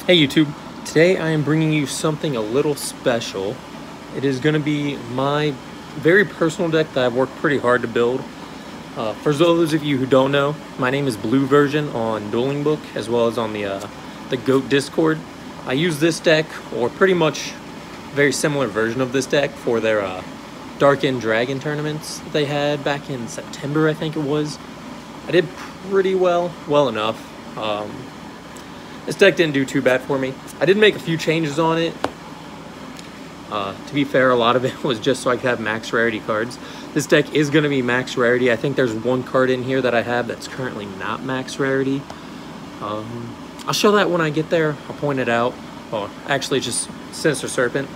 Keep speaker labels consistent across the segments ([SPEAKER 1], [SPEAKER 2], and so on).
[SPEAKER 1] Hey YouTube, today I am bringing you something a little special. It is going to be my very personal deck that I've worked pretty hard to build. For those of you who don't know, my name is Blue Version on Dueling Book as well as on the GOAT Discord. I use this deck, or pretty much a very similar version of this deck, for their Dark End Dragon tournaments that they had back in September, I think it was. I did pretty well enough. This deck didn't do too bad for me. I did make a few changes on it. To be fair, a lot of it was just so I could have max rarity cards. This deck is going to be max rarity. I think there's one card in here that I have that's currently not max rarity. I'll show that when I get there. I'll point it out. Oh, actually, it's just Sinister Serpent.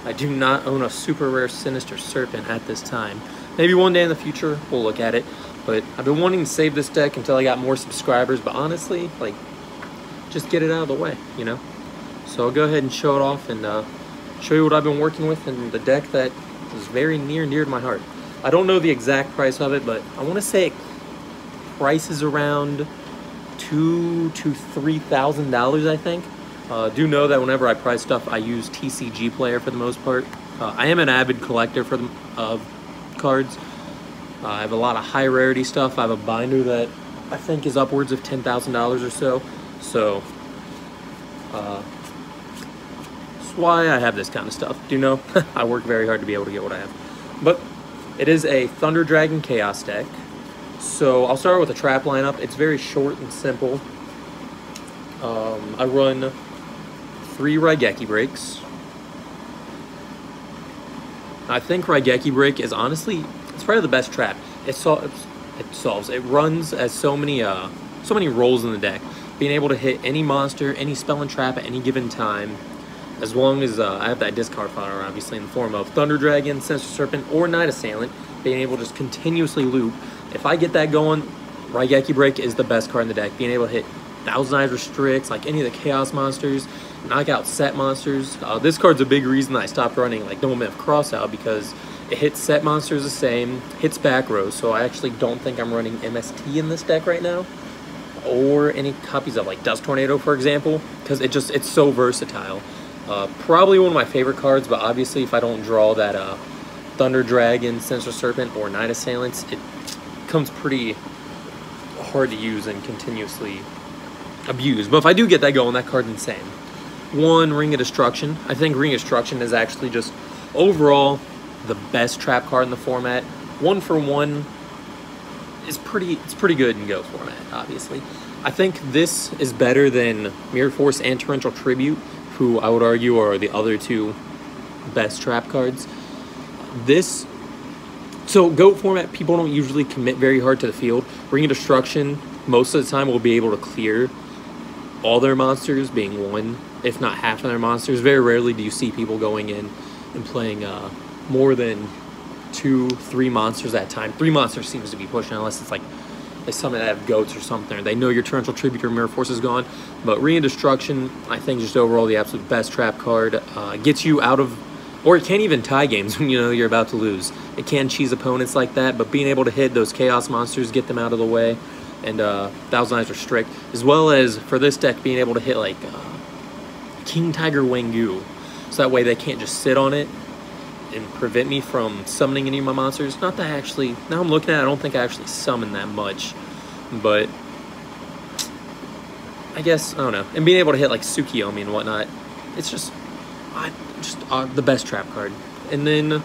[SPEAKER 1] I do not own a super rare Sinister Serpent at this time. Maybe one day in the future we'll look at it. But I've been wanting to save this deck until I got more subscribers. But honestly, like, just get it out of the way, you know? So I'll go ahead and show it off and show you what I've been working with in the deck that is very near and dear to my heart. I don't know the exact price of it, but I want to say it prices around $2,000 to $3,000, I think. Do know that whenever I price stuff, I use TCG Player for the most part. I am an avid collector for of cards. I have a lot of high rarity stuff. I have a binder that I think is upwards of $10,000 or so. So, that's why I have this kind of stuff. Do know I work very hard to be able to get what I have. But it is a Thunder Dragon Chaos deck. So I'll start with a trap lineup. It's very short and simple. I run 3 Raigeki breaks. I think Raigeki break is honestly, it's probably the best trap. It runs as so many roles in the deck. Being able to hit any monster, any spell and trap at any given time, as long as I have that discard fodder, obviously, in the form of Thunder Dragon, Sinister Serpent, or Night Assailant, being able to just continuously loop. If I get that going, Raigeki Break is the best card in the deck. Being able to hit Thousand Eyes Restricts, like any of the Chaos monsters, knock out set monsters. This card's a big reason I stopped running like No Myth Crossout, because it hits set monsters the same, hits back rows, so I actually don't think I'm running MST in this deck right now, or any copies of like Dust Tornado, for example, because it's so versatile. Probably one of my favorite cards, but obviously if I don't draw that Thunder Dragon, Sinister Serpent, or Night Assailants, it becomes pretty hard to use and continuously abuse. But if I do get that going, that card's insane. 1, Ring of Destruction. I think Ring of Destruction is actually just overall the best trap card in the format. 1 for 1 is it's pretty good in GO format, obviously. I think this is better than Mirror Force and Torrential Tribute, who I would argue are the other 2 best trap cards. So GOAT format, people don't usually commit very hard to the field. Ring of Destruction, most of the time, will be able to clear all their monsters, being 1, if not half of their monsters. Very rarely do you see people going in and playing more than 2, 3 monsters at a time. 3 monsters seems to be pushing, unless it's like they summon that have goats or something, or they know your Torrential Tribute or Mirror Force is gone. But Ring of Destruction, I think, just overall the absolute best trap card. Gets you out of, or it can't even tie games when you know you're about to lose. It can cheese opponents like that, but being able to hit those Chaos monsters, get them out of the way, and Thousand Eyes Restrict, as well as for this deck being able to hit like King Tiger Wengu, so that way they can't just sit on it and prevent me from summoning any of my monsters. Not that I actually, now I'm looking at it, I don't think I actually summon that much, but I guess, I don't know. And being able to hit like Tsukiyomi and whatnot, it's just the best trap card. And then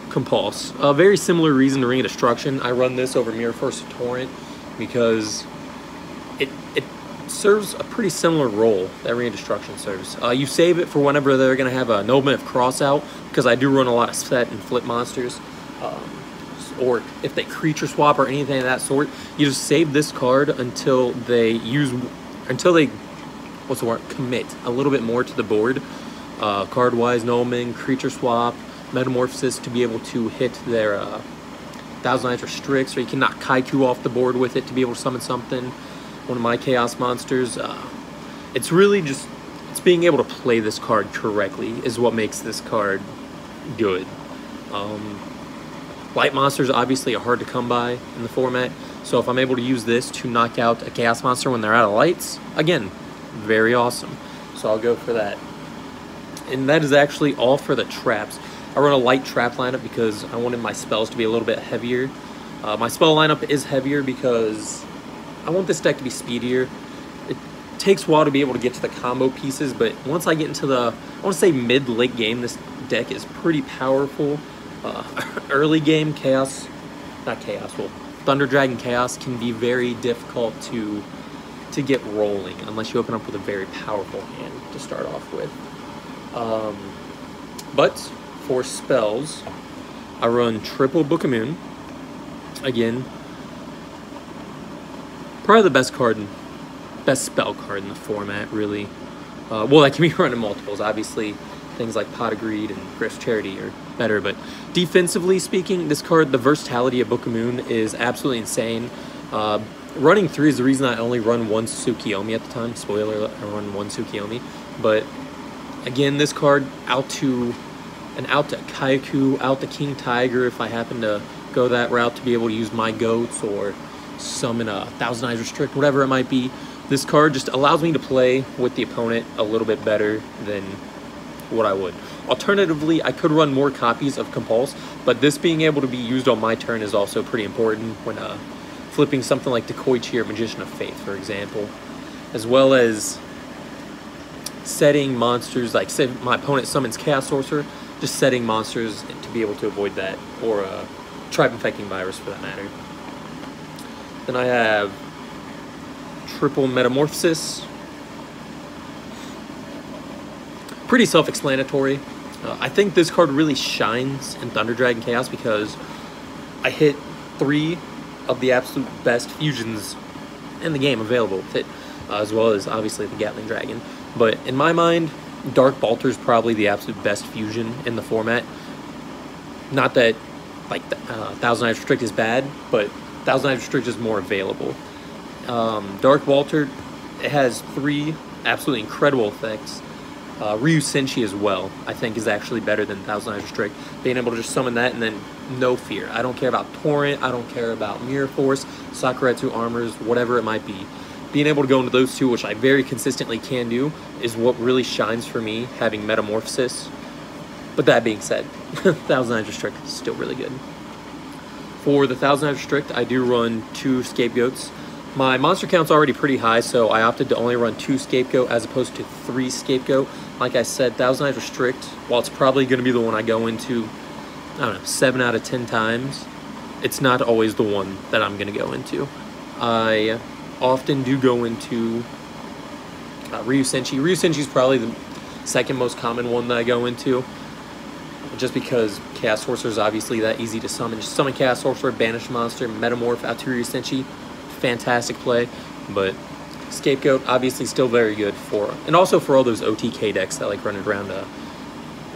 [SPEAKER 1] Compulse. A very similar reason to Ring of Destruction. I run this over Mirror Force Torrent because it serves a pretty similar role that Ring of Destruction serves. You save it for whenever they're going to have a No Myth Crossout, because I do run a lot of set and flip monsters, or if they creature swap or anything of that sort. You just save this card until they commit a little bit more to the board, card wise, Nomen, creature swap, Metamorphosis, to be able to hit their Thousand Eyes Restricts, or you can knock Kaiku off the board with it to be able to summon something. One of my Chaos monsters. It's really just, it's being able to play this card correctly is what makes this card good. Light monsters obviously are hard to come by in the format, So if I'm able to use this to knock out a Chaos Monster when they're out of lights, again, very awesome. so I'll go for that. And that is actually all for the traps. I run a light trap lineup because I wanted my spells to be a little bit heavier. My spell lineup is heavier because I want this deck to be speedier. It takes a while to be able to get to the combo pieces, but once I get into the, I want to say mid-late game, this deck is pretty powerful. Early game Thunder Dragon Chaos can be very difficult to get rolling unless you open up with a very powerful hand to start off with. But for spells, I run triple Book of Moon. Again, probably the best spell card in the format, really. Well, that can be run in multiples. Obviously, things like Pot of Greed and Griff's Charity are better, but defensively speaking, this card, the versatility of Book of Moon is absolutely insane. Running 3 is the reason I only run one Tsukiyomi at the time. Spoiler alert, I run one Tsukiyomi. But again, this card out to Kayaku, out to King Tiger if I happen to go that route to be able to use my goats or summon a Thousand Eyes Restrict, whatever it might be. This card just allows me to play with the opponent a little bit better than what I would. Alternatively, I could run more copies of Compulse, but this being able to be used on my turn is also pretty important when flipping something like Dekoichi or Magician of Faith, for example, as well as setting monsters, like say my opponent summons Chaos Sorcerer, just setting monsters to be able to avoid that, or Tribe Infecting Virus for that matter. Then I have triple Metamorphosis. Pretty self-explanatory. I think this card really shines in Thunder Dragon Chaos because I hit 3 of the absolute best fusions in the game available with it, as well as obviously the Gatling Dragon. But in my mind, Dark Balter is probably the absolute best fusion in the format. Not that like Thousand Eyes Restrict is bad, but Thousand Eyes Restrict is more available. Dark Balter, it has 3 absolutely incredible effects. Ryu Senshi as well, I think, is actually better than Thousand Eyes Restrict. Being able to just summon that and then no fear. I don't care about Torrent, I don't care about Mirror Force, Sakuretsu Armors, whatever it might be. Being able to go into those 2, which I very consistently can do, is what really shines for me, having Metamorphosis. But that being said, Thousand Eyes Restrict is still really good. For the Thousand Eyes Restrict, I do run 2 Scapegoats. My monster count's already pretty high, so I opted to only run 2 Scapegoat as opposed to 3 Scapegoat. Like I said, Thousand Eyes Restrict, while it's probably going to be the one I go into, I don't know, 7 out of 10 times, it's not always the one that I'm going to go into. I often do go into Ryu Senshi. Ryu Senshi is probably the second most common one that I go into, just because Chaos Sorcerer is obviously that easy to summon. Just summon Chaos Sorcerer, banish monster, metamorph out to Ryu Senshi. Fantastic play, but Scapegoat obviously still very good for, and also for all those OTK decks that like running around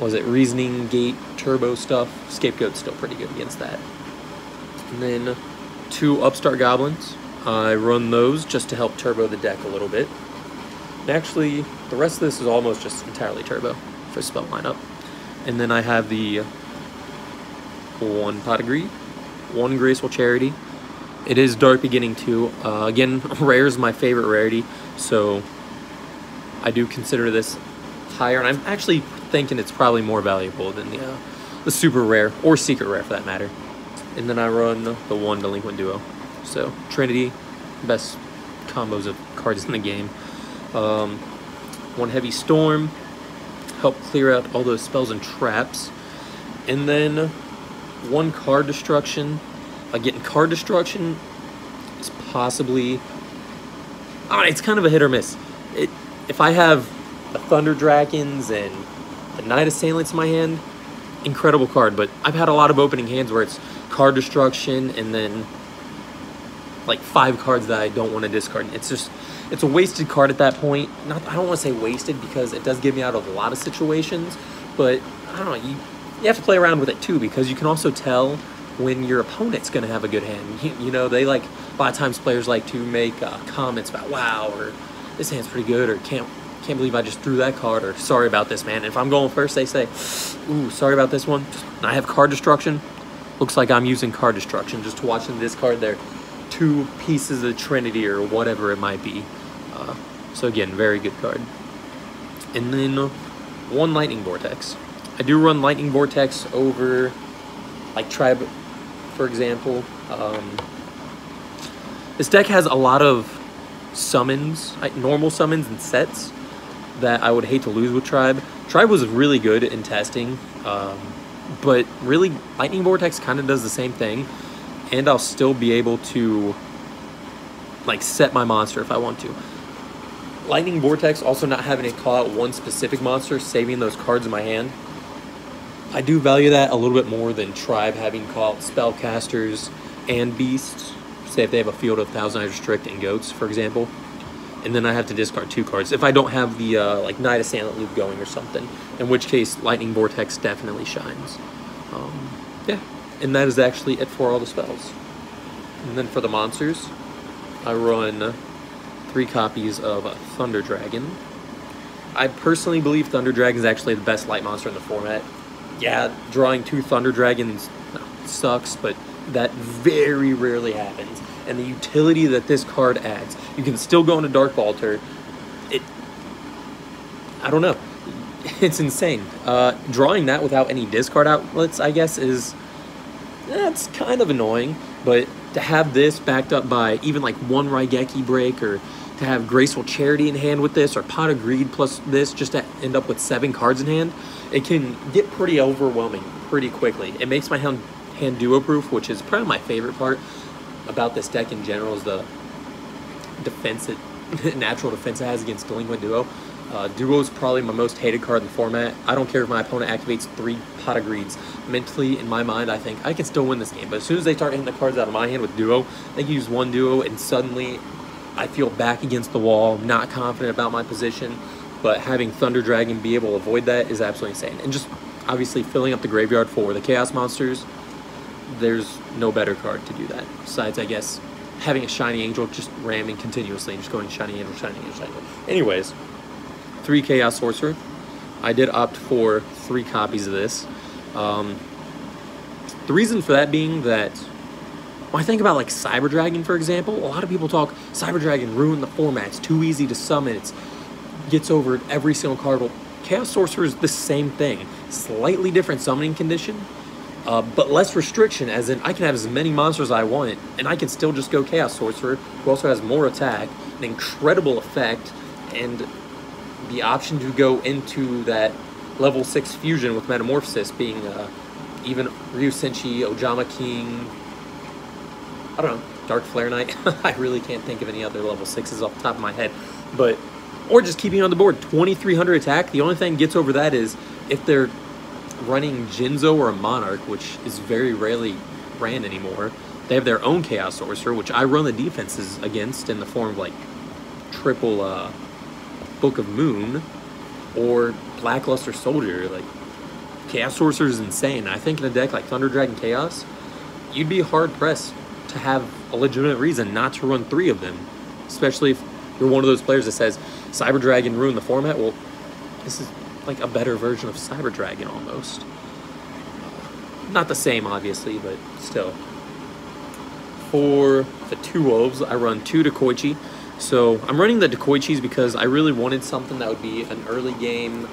[SPEAKER 1] was it Reasoning Gate Turbo stuff. Scapegoat's still pretty good against that. And then 2 Upstart Goblins, I run those just to help turbo the deck a little bit. And actually, the rest of this is almost just entirely turbo for spell lineup. And then I have the 1 Pot of Greed, 1 Graceful Charity. It is Dark Beginning too. Again, Rare is my favorite rarity, so I do consider this higher, and I'm actually thinking it's probably more valuable than the Super Rare, or Secret Rare for that matter. And then I run the 1 Delinquent Duo. So, Trinity, best combos of cards in the game. 1 Heavy Storm, help clear out all those spells and traps. And then 1 Card Destruction. Getting Card Destruction is possibly, it's kind of a hit or miss. If I have the Thunder Dragons and the Night Assailants in my hand, incredible card, but I've had a lot of opening hands where it's Card Destruction and then like 5 cards that I don't want to discard. It's a wasted card at that point. I don't want to say wasted because it does get me out of a lot of situations, but I don't know, you have to play around with it too, because you can also tell when your opponent's going to have a good hand. You know, they like, a lot of times players like to make comments about, wow, or this hand's pretty good, or can't believe I just threw that card, or sorry about this, man. And if I'm going first, they say, ooh, sorry about this one. And I have Card Destruction. Looks like I'm using Card Destruction just to watch in this card there. 2 pieces of Trinity or whatever it might be. So again, very good card. and then one Lightning Vortex. I do run Lightning Vortex over, like, Tribe, for example. This deck has a lot of summons, like normal summons and sets, that I would hate to lose with Tribe. Tribe was really good in testing, but really Lightning Vortex kind of does the same thing, and I'll still be able to, like, set my monster if I want to. Lightning Vortex also not having to call out one specific monster, saving those cards in my hand. I do value that a little bit more than Tribe having to call out spellcasters and beasts. Say if they have a field of Thousand Eyes Restrict and Goats, for example, and then I have to discard 2 cards if I don't have the like Knight Assailant loop going or something, in which case Lightning Vortex definitely shines. Yeah, and that is actually it for all the spells. And then for the monsters, I run 3 copies of Thunder Dragon. I personally believe Thunder Dragon is actually the best light monster in the format. Yeah, drawing 2 Thunder Dragons sucks, but that very rarely happens. And the utility that this card adds, you can still go into Dark Vaulter. I don't know. It's insane. Drawing that without any discard outlets, I guess, that's kind of annoying. But to have this backed up by even like 1 Raigeki break, or to have Graceful Charity in hand with this, or Pot of Greed plus this, just to end up with 7 cards in hand, it can get pretty overwhelming pretty quickly. It makes my hand duo proof, which is probably my favorite part about this deck in general, is the defense, natural defense it has against Delinquent Duo. Duo is probably my most hated card in the format. I don't care if my opponent activates 3 Pot of Greeds. Mentally, in my mind, I think I can still win this game. But as soon as they start hitting the cards out of my hand with Duo, they can use 1 Duo, and suddenly I feel back against the wall, not confident about my position. But having Thunder Dragon be able to avoid that is absolutely insane. And just obviously filling up the graveyard for the Chaos monsters, there's no better card to do that. Besides, I guess, having a Shiny Angel, just ramming continuously and just going Shiny Angel, Shiny Angel, Shiny Angel. Anyways, 3 Chaos Sorcerer. I did opt for 3 copies of this. The reason for that being that, when I think about like Cyber Dragon, for example, a lot of people talk Cyber Dragon ruined the format, it's too easy to summon, it gets over every single card. Well, Chaos Sorcerer is the same thing. Slightly different summoning condition, but less restriction, as in I can have as many monsters as I want, and I can still just go Chaos Sorcerer, who also has more attack, an incredible effect, and the option to go into that level 6 fusion with Metamorphosis, being even Ryu Senshi, Ojama King, I don't know, Dark Flare Knight. I really can't think of any other level 6s off the top of my head, but, or just keeping it on the board, 2300 attack. The only thing gets over that is if they're running Jinzo or a Monarch, which is very rarely ran anymore. They have their own Chaos Sorcerer, which I run the defenses against in the form of like triple Book of Moon or Blackluster Soldier. Like, Chaos Sorcerer is insane. I think in a deck like Thunder Dragon Chaos, you'd be hard pressed to have a legitimate reason not to run 3 of them, especially if you're one of those players that says Cyber Dragon ruined the format. Well, this is like a better version of Cyber Dragon almost. Not the same, obviously, but still. For the 2 Wolves, I run 2 Dekoichi. So I'm running the Dekoichis because I really wanted something that would be an early game.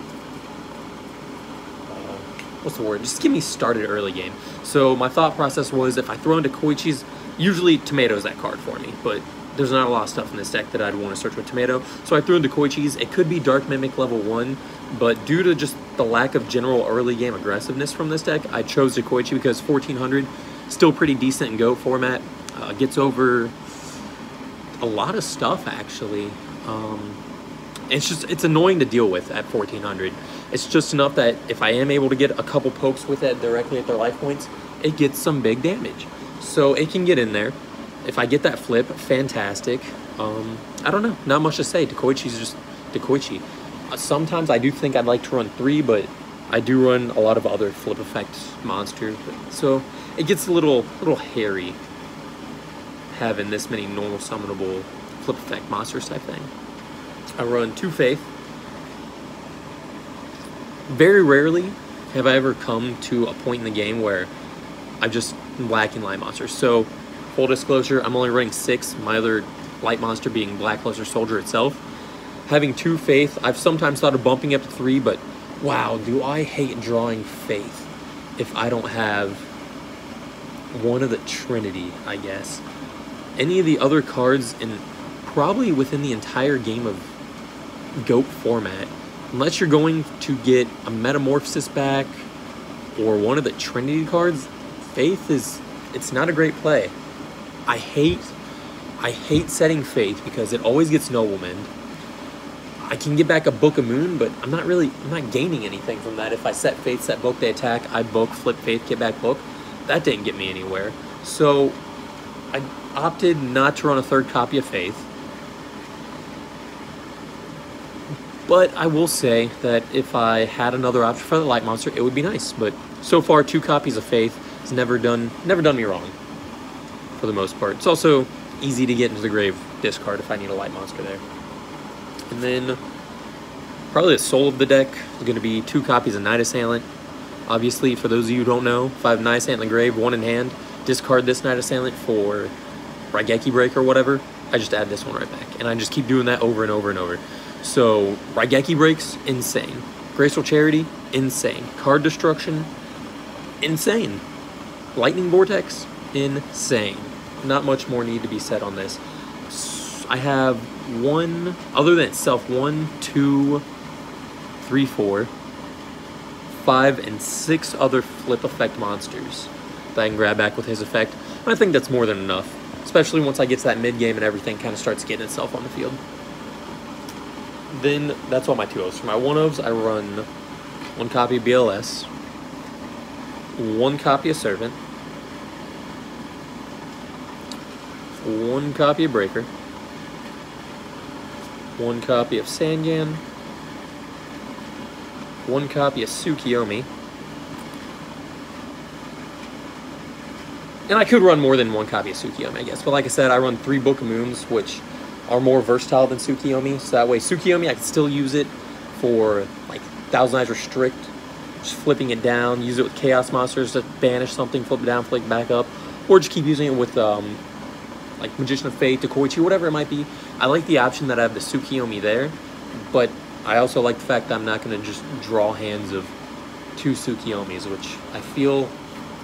[SPEAKER 1] What's the word? Just get me started early game. So my thought process was, if I throw in Dekoichis, usually Tomato's that card for me, but there's not a lot of stuff in this deck that I'd want to search with Tomato. So I threw in Dekoichis. It could be Dark Mimic level 1, but due to just the lack of general early game aggressiveness from this deck, I chose Dekoichi because 1400, still pretty decent in GO format. Gets over a lot of stuff, actually. It's annoying to deal with at 1400. It's just enough that if I am able to get a couple pokes with it directly at their life points, it gets some big damage. So it can get in there. If I get that flip, fantastic. I don't know, not much to say. Dekoichi's just Dekoichi. Sometimes I do think I'd like to run 3, but I do run a lot of other flip effect monsters. So it gets a little hairy having this many normal summonable flip effect monsters type thing. I run 2 Faith. Very rarely have I ever come to a point in the game where I'm just lacking light monsters. So, full disclosure, I'm only running 6, my other light monster being Blackluster Soldier itself. having 2 Faith. I've sometimes thought of bumping up to 3, but wow, do I hate drawing Faith if I don't have one of the Trinity, I guess. Any of the other cards in probably within the entire game of GOAT format, unless you're going to get a Metamorphosis back or one of the Trinity cards, Faith it's not a great play. I hate setting Faith because it always gets Nobleman. I can get back a Book of Moon, but I'm not gaining anything from that. If I set Faith, set Book, they attack, I Book, flip Faith, get back Book. That didn't get me anywhere. So I opted not to run a 3rd copy of Faith. But I will say that if I had another option for the Light Monster, it would be nice. But so far, 2 copies of Faith has never done me wrong, for the most part. It's also easy to get into the grave discard if I need a Light Monster there. And then probably the soul of the deck is going to be 2 copies of Night Assailant. Obviously, for those of you who don't know, if I have Night Assailant in the grave, 1 in hand, discard this Night Assailant for Raigeki Break or whatever, I just add this one right back. And I just keep doing that over and over and over. So, Raigeki Breaks, insane. Graceful Charity, insane. Card Destruction, insane. Lightning Vortex, insane. Not much more need to be said on this. I have other than itself, 1, 2, 3, 4, 5, and 6 other flip effect monsters that I can grab back with his effect. And I think that's more than enough, especially once I get to that mid-game and everything kind of starts getting itself on the field. Then that's all my 2-ofs. For my 1-ofs, I run 1 copy of BLS, 1 copy of Servant, 1 copy of Breaker, 1 copy of Sangan, 1 copy of Tsukiyomi, and I could run more than 1 copy of Tsukiyomi, I guess, but like I said, I run 3 Book of Moons, which are more versatile than Tsukiyomi, so that way Tsukiyomi, I can still use it for, like, Thousand Eyes Restrict, just flipping it down, use it with Chaos Monsters to banish something, flip it down, flip it back up, or just keep using it with, like Magician of Fate, Dekoichi, whatever it might be. I like the option that I have the Tsukiyomi there, but I also like the fact that I'm not going to just draw hands of 2 Tsukiyomis, which I feel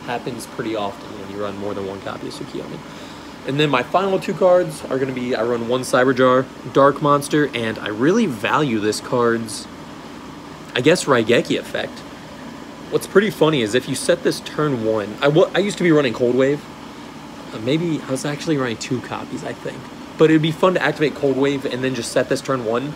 [SPEAKER 1] happens pretty often when you run more than 1 copy of Tsukiyomi. And then my final 2 cards are going to be, I run 1 Cyberjar, Dark Monster, and I really value this card's, I guess, Raigeki effect. What's pretty funny is if you set this turn 1, I used to be running Cold Wave. Maybe I was actually running 2 copies, I think. But it'd be fun to activate Cold Wave and then just set this turn 1.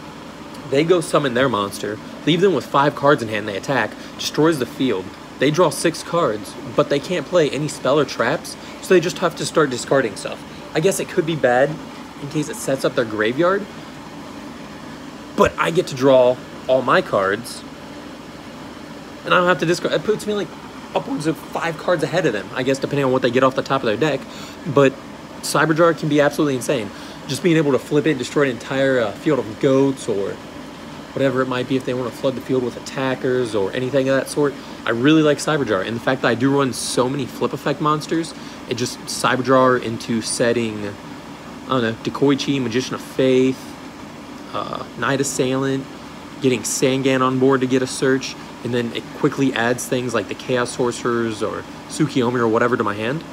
[SPEAKER 1] They go summon their monster, leave them with 5 cards in hand, they attack, destroys the field. They draw 6 cards, but they can't play any spell or traps, so they just have to start discarding stuff. I guess it could be bad in case it sets up their graveyard, but I get to draw all my cards, and I don't have to discard. It puts me like upwards of 5 cards ahead of them, I guess, depending on what they get off the top of their deck. But Cyberjar can be absolutely insane. Just being able to flip it and destroy an entire field of goats or whatever it might be if they want to flood the field with attackers or anything of that sort. I really like Cyberjar, and the fact that I do run so many flip effect monsters, it just Cyberjar into setting, I don't know, Dekoichi, Magician of Faith, Night Assailant, getting Sangan on board to get a search, and then it quickly adds things like the Chaos Sorcerers or Tsukiyomi or whatever to my hand.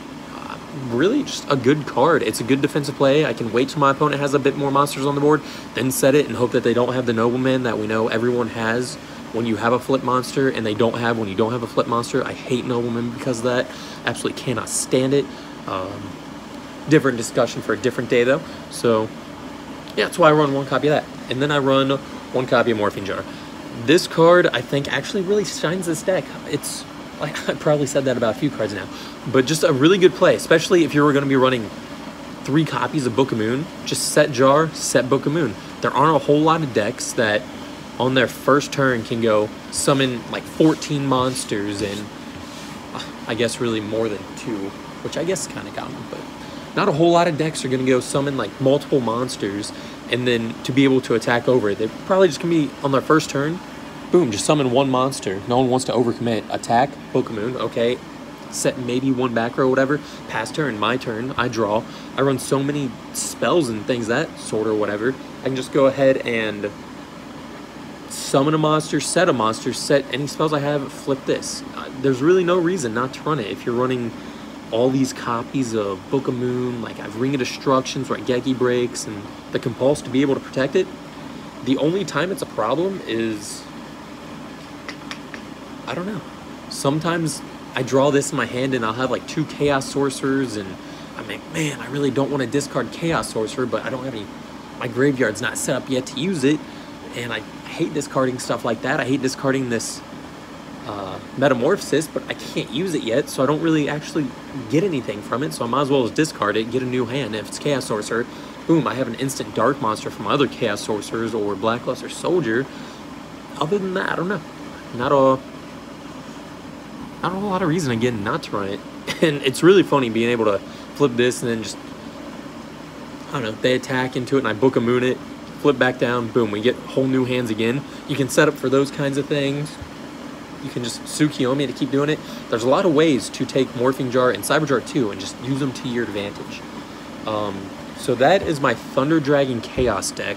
[SPEAKER 1] Really just a good card. It's a good defensive play. I can wait till my opponent has a bit more monsters on the board, then set it and hope that they don't have the Nobleman that we know everyone has when you have a flip monster, and they don't have when you don't have a flip monster. I hate Nobleman because of that. Absolutely cannot stand it. Different discussion for a different day though. So yeah, that's why I run 1 copy of that. And then I run 1 copy of Morphine Jar. This card, I think, actually really shines this deck. It's, like, I probably said that about a few cards now, but just a really good play, especially if you were going to be running 3 copies of Book of Moon. Just set Jar, set Book of Moon. There aren't a whole lot of decks that on their first turn can go summon like 14 monsters and I guess really more than 2, which I guess is kind of common, but not a whole lot of decks are going to go summon like multiple monsters and then to be able to attack over it. They're probably just going to be on their first turn, boom, just summon 1 monster. No one wants to overcommit. Attack, Book of Moon, okay. Set maybe 1 back row or whatever. Pass turn, my turn, I draw. I run so many spells and things that sort or whatever. I can just go ahead and summon a monster, set a monster, set any spells I have, flip this. There's really no reason not to run it. If you're running all these copies of Book of Moon, like I've Ring of Destructions, right, Geki Breaks, and the Compulse to be able to protect it, the only time it's a problem is, I don't know. Sometimes I draw this in my hand and I'll have like 2 Chaos Sorcerers, and I'm like, man, I really don't want to discard Chaos Sorcerer, but I don't have any, my graveyard's not set up yet to use it, and I hate discarding stuff like that. I hate discarding this Metamorphosis, but I can't use it yet, so I don't really actually get anything from it, so I might as well just discard it, get a new hand. If it's Chaos Sorcerer, boom, I have an instant Dark Monster from other Chaos Sorcerers or Blackluster Soldier. Other than that, I don't know. Not a whole lot of reason, again, not to run it. And it's really funny being able to flip this and then just, I don't know, they attack into it and I Book a Moon it, flip back down, boom, we get whole new hands again. You can set up for those kinds of things. You can just Tsukiyomi to keep doing it. There's a lot of ways to take Morphing Jar and Cyber Jar too and just use them to your advantage. So that is my Thunder Dragon Chaos deck.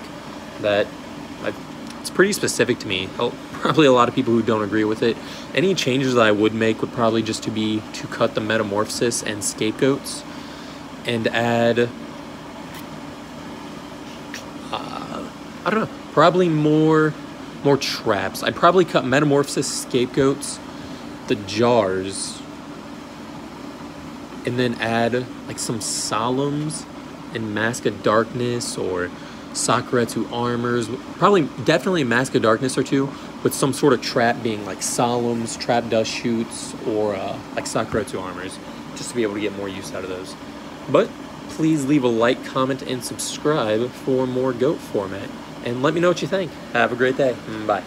[SPEAKER 1] It's pretty specific to me. Probably a lot of people who don't agree with it. Any changes that I would make would probably just to be to cut the Metamorphosis and Scapegoats and add, I don't know, probably more traps. I'd probably cut Metamorphosis, Scapegoats, the Jars, and then add like some Solemns and Mask of Darkness or Sakuretsu Armors. Definitely a Mask of Darkness or two, with some sort of trap being like Solemns, Trap Dust Shoots, or like Sakuretsu Armors, just to be able to get more use out of those. But please leave a like, comment, and subscribe for more GOAT format. And let me know what you think. Have a great day. Bye.